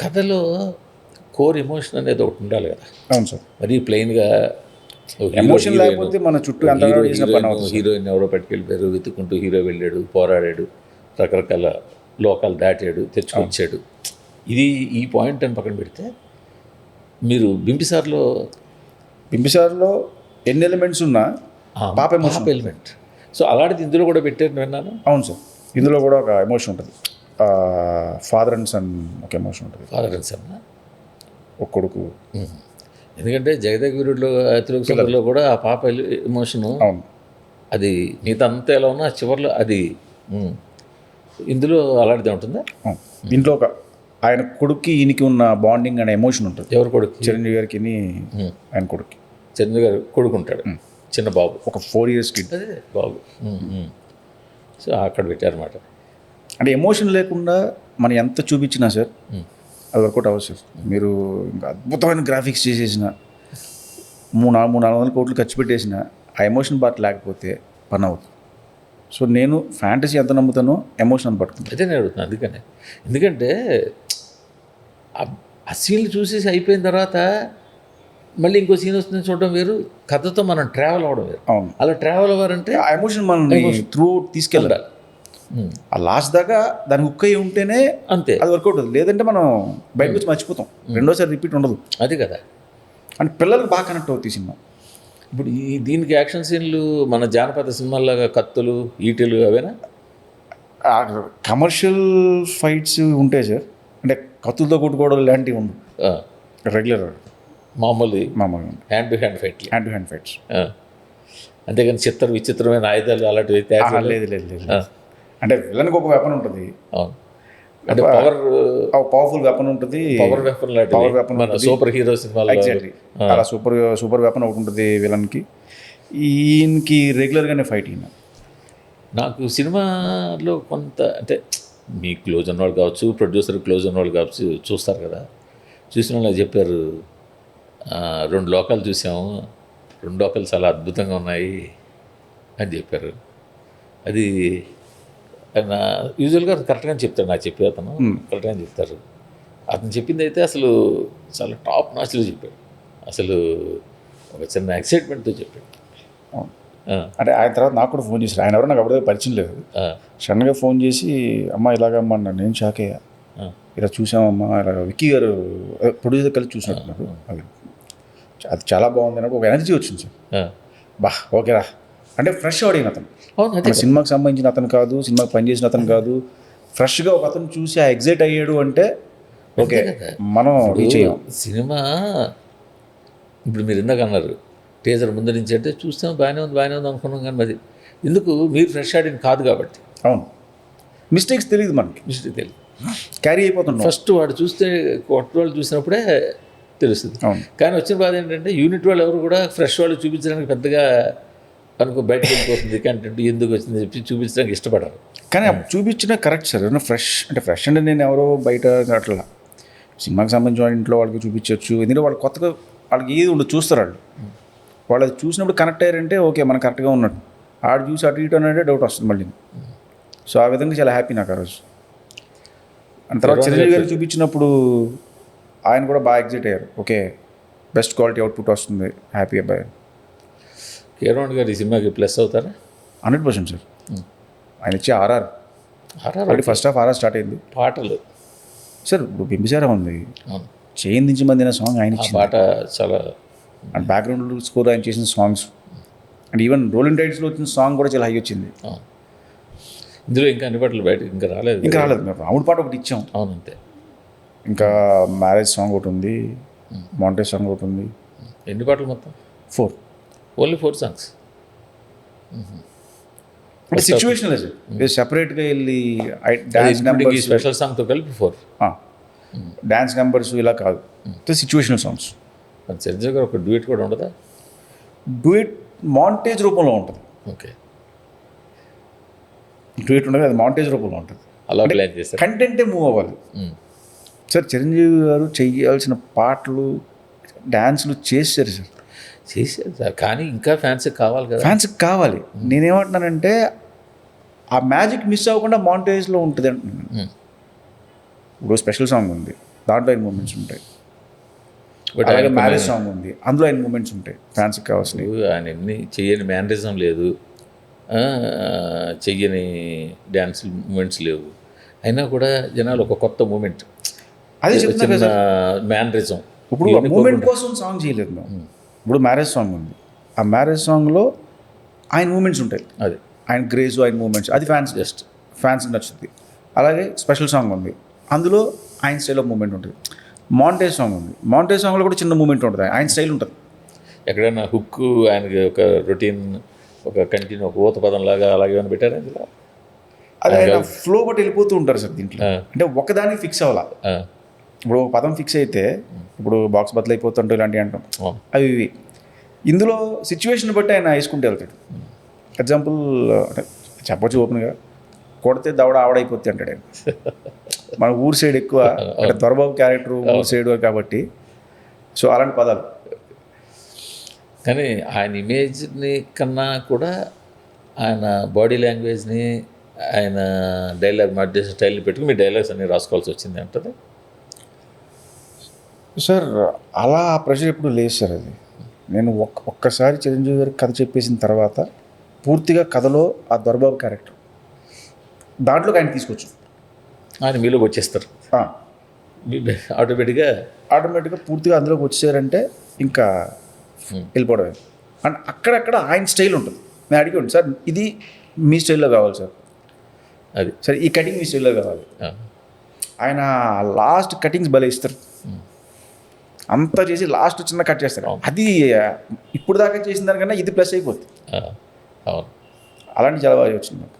కథలో core emotion అనేది ఒకటి ఉండాలి కదా. అవును సార్. మరి ప్లెయిన్గా ఎమోషన్ లేకపోతే మన చుట్టూ ఎంత చేసిన పని అవుతుంది. హీరోయిన్ ఎవరో పట్టుకెళ్ళిపోయారు, వెతుక్కుంటూ హీరో వెళ్ళాడు, పోరాడాడు, రకరకాల లోకాలు దాటాడు, తెచ్చుకొచ్చాడు. ఇది ఈ పాయింట్ అని పక్కన పెడితే మీరు బింబిసార్లో ఎన్ని ఎలిమెంట్స్ ఉన్నా పాప ఎలిమెంట్, సో అలాంటిది ఇందులో కూడా పెట్టారు విన్నాను. అవును సార్, ఇందులో కూడా ఒక ఎమోషన్ ఉంటుంది. ఫాదర్ అండ్ సన్ ఒక ఎమోషన్ ఉంటుంది. ఫాదర్ అండ్ సన్ ఒక కొడుకు. ఎందుకంటే జగదేగురుడిలో అతిలోక సుందరిలో కూడా ఆ పాప ఎమోషను, అవును, అది మిగతా అంతా ఎలా ఉన్నా చివరిలో అది ఇందులో అలాంటిదే ఉంటుందా? దీంట్లో ఒక ఆయన కొడుక్కి ఈయనకి ఉన్న బాండింగ్ అనే ఎమోషన్ ఉంటుంది. ఎవరి కొడుకు? చిరంజీవి గారికి ఆయన కొడుక్కి. చిరంజీవి గారు కొడుకు ఉంటాడు, చిన్న బాబు, ఒక 4 years కిడ్. అదే బాబు. సో అక్కడ పెట్టారన్నమాట. అంటే ఎమోషన్ లేకుండా మనం ఎంత చూపించినా సార్ అది వర్కౌట్ అవ్వచ్చు. మీరు ఇంకా అద్భుతమైన గ్రాఫిక్స్ చేసేసిన 300-400 కోట్లు ఖర్చు పెట్టేసిన ఆ ఎమోషన్ పార్ట్ లేకపోతే పని అవుతుంది. సో నేను ఫ్యాంటసీ ఎంత నమ్ముతానో ఎమోషన్ పట్టుకుంటాను. అదే నేను అడుగుతున్నాను. అందుకనే, ఎందుకంటే ఆ సీన్లు చూసేసి అయిపోయిన తర్వాత మళ్ళీ ఇంకో సీన్ వస్తుందని చూడడం వేరు, కథతో మనం ట్రావెల్ అవ్వడం వేరు. అవును, అలా ట్రావెల్ అవ్వాలంటే ఆ ఎమోషన్ మనం త్రూ తీసుకెళ్ళాలి. ఆ లాస్ట్ దాకా దాని హుక్ అయ్యి ఉంటేనే అంతే అది వర్కౌట్ అవుతుంది. లేదంటే మనం బయటకు వచ్చి మర్చిపోతాం, రెండోసారి రిపీట్ ఉండదు. అది కదా. అంటే పిల్లలకు బాగా కనెక్ట్ అవుతుంది సినిమా. ఇప్పుడు దీనికి యాక్షన్ సీన్లు మన జానపద సినిమాల్లాగా కత్తులు, ఈటెలు అవేనా? కమర్షియల్ ఫైట్స్ ఉంటాయి సార్, అంటే కత్తులతో కొట్టుకోవడం ఇలాంటివి ఉండవు. రెగ్యులర్ మామూలు హ్యాండ్ టు హ్యాండ్ ఫైట్స్. అంతేగాని విచిత్రమైన ఆయుధాలు అలాంటివి లేదు. అంటే విలన్కి ఒక వెపన్ ఉంటుంది. అవును, అంటే పవర్ఫుల్ వెపన్ ఉంటుంది. పవర్ వెపన్ సూపర్ హీరో సినిమాలో ఎగ్జాక్ట్లీ అలా సూపర్ వెపన్ ఒకటి ఉంటుంది విలన్కి. ఈయనకి రెగ్యులర్గానే ఫైట్. ఈయన నాకు సినిమాలో కొంత అంటే మీ క్లోజ్ ఉన్న వాళ్ళు కావచ్చు, ప్రొడ్యూసర్ క్లోజ్ ఉన్న వాళ్ళు కావచ్చు, చూస్తారు కదా. చూసిన వాళ్ళు చెప్పారు, 2 లోకాలు చూసాము, 2 లోకాలు చాలా అద్భుతంగా ఉన్నాయి అని చెప్పారు. అది నా యూజువల్గా కరెక్ట్గానే చెప్తాడు, నాకు చెప్పే అతను కరెక్ట్గానే చెప్తారు. అతను చెప్పింది అయితే అసలు చాలా టాప్ నాచ్లో చెప్పాడు. అసలు ఒక చిన్న ఎక్సైట్మెంట్తో చెప్పాడు. అంటే ఆయన తర్వాత నాకు కూడా ఫోన్ చేశారు. ఆయన ఎవరో నాకు ఎవరిదో పరిచయం లేదు. సడన్గా ఫోన్ చేసి అమ్మ ఇలాగమ్మా అన్నాడు. నేను షాక్ అయ్యా. ఇలా చూసామమ్మా, ఇలా విక్కీ గారు ప్రొడ్యూసర్ కలిసి చూసినట్టున్నారు. అది చాలా బాగుంది అన్నప్పుడు ఒక ఎనర్జీ వచ్చింది సార్. ఓకేరా అంటే ఫ్రెష్ ఆడియన్ అతను. సినిమాకి సంబంధించిన అతను కాదు, సినిమాకి పనిచేసిన అతను కాదు. ఫ్రెష్గా ఒక అతను చూసి ఆ ఎగ్జైట్ అయ్యాడు అంటే ఓకే మనం రీచ్ అయ్యాం. సినిమా ఇప్పుడు మీరు ఇందాక అన్నారు టీజర్ ముందు నుంచి అంటే చూస్తాం బాగానే ఉంది అనుకున్నాం, కానీ అది ఎందుకు మీరు ఫ్రెష్ ఆడియన్ కాదు కాబట్టి. అవును, మిస్టేక్స్ తెలియదు మనకి, క్యారీ అయిపోతున్నాం. ఫస్ట్ వాడు చూస్తే కొత్త వాళ్ళు చూసినప్పుడే తెలుస్తుంది. కానీ వచ్చిన బాధ ఏంటంటే యూనిట్ వాళ్ళు ఎవరు కూడా ఫ్రెష్ వాళ్ళు చూపించడానికి పెద్దగా బయటకు వెళ్ళిపోతుంది కంటెంట్, ఎందుకు వచ్చింది చెప్పి చూపించడానికి ఇష్టపడారు. కానీ చూపించిన కరెక్ట్ సార్. ఫ్రెష్ అంటే నేను ఎవరో బయట అట్లా సినిమాకి సంబంధించిన ఇంట్లో వాళ్ళకి చూపించవచ్చు. ఎందుకంటే వాళ్ళు కొత్తగా వాళ్ళకి ఏది ఉండదు, చూస్తారు వాళ్ళు అది చూసినప్పుడు కనెక్ట్ అయ్యారంటే ఓకే మనం కరెక్ట్గా ఉన్నట్టు. ఆడు చూసి అటు ఇటు అంటే డౌట్ వస్తుంది మళ్ళీ. సో ఆ విధంగా చాలా హ్యాపీ నాకు ఆ రోజు. అండ్ తర్వాత చిరంజీవి గారు చూపించినప్పుడు ఆయన కూడా బాగా ఎగ్జైట్ అయ్యారు. ఓకే బెస్ట్ క్వాలిటీ అవుట్పుట్ వస్తుంది, హ్యాపీ అబ్బాయి. కీరవాణి గారు ఈ సినిమాకి ప్లస్ అవుతారా? 100% సార్. ఆయన ఇచ్చే ఆర్ఆర్ అంటే ఫస్ట్ హాఫ్ ఆర్ఆర్ స్టార్ట్ అయింది. పాటలు సార్ ఇప్పుడు బింబిసారా ఉంది, చేయించి మందిన సాంగ్ ఆయన ఇచ్చిన పాట చాలా, అండ్ బ్యాక్గ్రౌండ్ స్కోర్ ఆయన చేసిన సాంగ్స్, అండ్ ఈవెన్ రోలింగ్ టైడ్స్లో వచ్చిన సాంగ్ కూడా చాలా హై వచ్చింది. ఇందులో ఇంకా అన్ని పాటలు బయట ఇంకా రాలేదు. మేము రాముడి పాట ఒకటి ఇచ్చాం. అవును అంతే. ఇంకా మ్యారేజ్ సాంగ్ ఒకటి ఉంది, మాంటేజ్ సాంగ్ ఒకటి ఉంది. ఎన్ని పాటలు మొత్తం? 4. Only 4 songs. అంటే సిచ్యువేషనల్ సార్, సెపరేట్గా వెళ్ళి డాన్స్ నెంబర్స్ స్పెషల్ సాంగ్తో కలిపి 4 డాన్స్ నెంబర్స్ ఇలా కాదు, సిచ్యువేషనల్ సాంగ్స్. చిరంజీవి గారు ఒక డ్యూయట్ కూడా ఉండదా? డ్యూయట్ మాంటేజ్ రూపంలో ఉంటుంది. ఓకే, డ్యూయట్ ఉండదు, అది మాంటేజ్ రూపంలో ఉంటుంది. అలా ప్లాన్ చేస్తారు, కంటెంటే మూవ్ అవ్వాలి సార్. చిరంజీవి గారు చేయాల్సిన పాటలు డ్యాన్స్లు చేశారు సార్, కానీ ఇంకా ఫ్యాన్స్కి కావాలి కదా. ఫ్యాన్స్కి కావాలి. నేనేమంటున్నానంటే ఆ మ్యాజిక్ మిస్ అవ్వకుండా మాంటేజ్లో ఉంటుంది అంటున్నాను. ఇప్పుడు స్పెషల్ సాంగ్ ఉంది, దాంట్లో ఆయన మూమెంట్స్ ఉంటాయి. బట్ అలాగే ఆయన మ్యారేజ్ సాంగ్ ఉంది, అందులో ఆయన మూమెంట్స్ ఉంటాయి ఫ్యాన్స్కి కావాల్సినవి. ఆయన ఎన్ని చెయ్యని మ్యానరిజం లేదు, చెయ్యని డ్యాన్స్ మూమెంట్స్ లేవు, అయినా కూడా జనాలు ఒక కొత్త మూమెంట్, అదే చెప్తున్నా చిన్న కదా. మ్యానరిజం. ఇప్పుడు మూమెంట్ కోసం సాంగ్ చేయలేదు మేము. ఇప్పుడు మ్యారేజ్ సాంగ్ ఉంది, ఆ మ్యారేజ్ సాంగ్లో ఆయన మూమెంట్స్ ఉంటాయి, అది ఆయన గ్రేజ్, ఆయన మూమెంట్స్, అది ఫ్యాన్స్కి నచ్చుద్ది. అలాగే స్పెషల్ సాంగ్ ఉంది, అందులో ఆయన స్టైల్ ఆఫ్ మూమెంట్ ఉంటుంది. మాంటేజ్ సాంగ్ ఉంది, మాంటేజ్ సాంగ్లో కూడా చిన్న మూమెంట్ ఉంటుంది, ఆయన స్టైల్ ఉంటుంది. ఎక్కడైనా హుక్ ఆయనకి ఒక రొటీన్, ఒక కంటిన్యూ, ఒక ఊత పదం లాగా అలాగే ఏమైనా పెట్టారు ఇందులో? అది ఆయన ఫ్లో బట్టి వెళ్ళిపోతూ ఉంటారు సార్ దీంట్లో. అంటే ఒకదానికి ఫిక్స్ అవ్వాల. ఇప్పుడు ఒక పదం ఫిక్స్ అయితే, ఇప్పుడు బాక్స్ బద్దలు అయిపోతుంటాం ఇలాంటివి అంటాం, అవి ఇవి. ఇందులో సిచ్యువేషన్ బట్టి ఆయన వేసుకుంటూ వెళ్తాడు. ఎగ్జాంపుల్ అంటే చెప్పొచ్చు ఓపెన్గా, కొడితే దవడ ఆవడైపోద్ది అంటాడు ఆయన. మన ఊరు సైడ్ ఎక్కువ అంటే దొరబాబు క్యారెక్టర్ ఊరు సైడ్ కాబట్టి, సో అలాంటి పదాలు. కానీ ఆయన ఇమేజ్ని కన్నా కూడా ఆయన బాడీ లాంగ్వేజ్ని, ఆయన డైలాగ్ మార్చేసే స్టైల్ని పెట్టుకుని మీ డైలాగ్స్ అన్ని రాసుకోవాల్సి వచ్చింది అంటది సార్. అలా ఆ ప్రెషర్ ఎప్పుడు లేదు సార్. అది నేను ఒక్కసారి చిరంజీవి గారికి కథ చెప్పేసిన తర్వాత పూర్తిగా కథలో ఆ దొరబాబు క్యారెక్టర్ దాంట్లోకి ఆయన తీసుకొచ్చు, ఆయన మీలోకి వచ్చేస్తారు ఆటోమేటిక్గా పూర్తిగా అందులోకి వచ్చారంటే ఇంకా వెళ్ళిపోవడమే. అండ్ అక్కడక్కడ ఆయన స్టైల్ ఉంటుంది. నేను అడిగాను, సార్ ఇది మీ స్టైల్లో కావాలి సార్, అది సరే ఈ కటింగ్ మీ స్టైల్లో కావాలి. ఆయన లాస్ట్ కటింగ్స్ భలే ఇస్తారు, అంతా చేసి లాస్ట్ చిన్న కట్ చేస్తారు. అది ఇప్పుడు దాకా చేసిన దానికన్నా ఇది ప్లస్ అయిపోతుంది. అవును, అలాంటి చాలా బాగా వచ్చింది నాకు.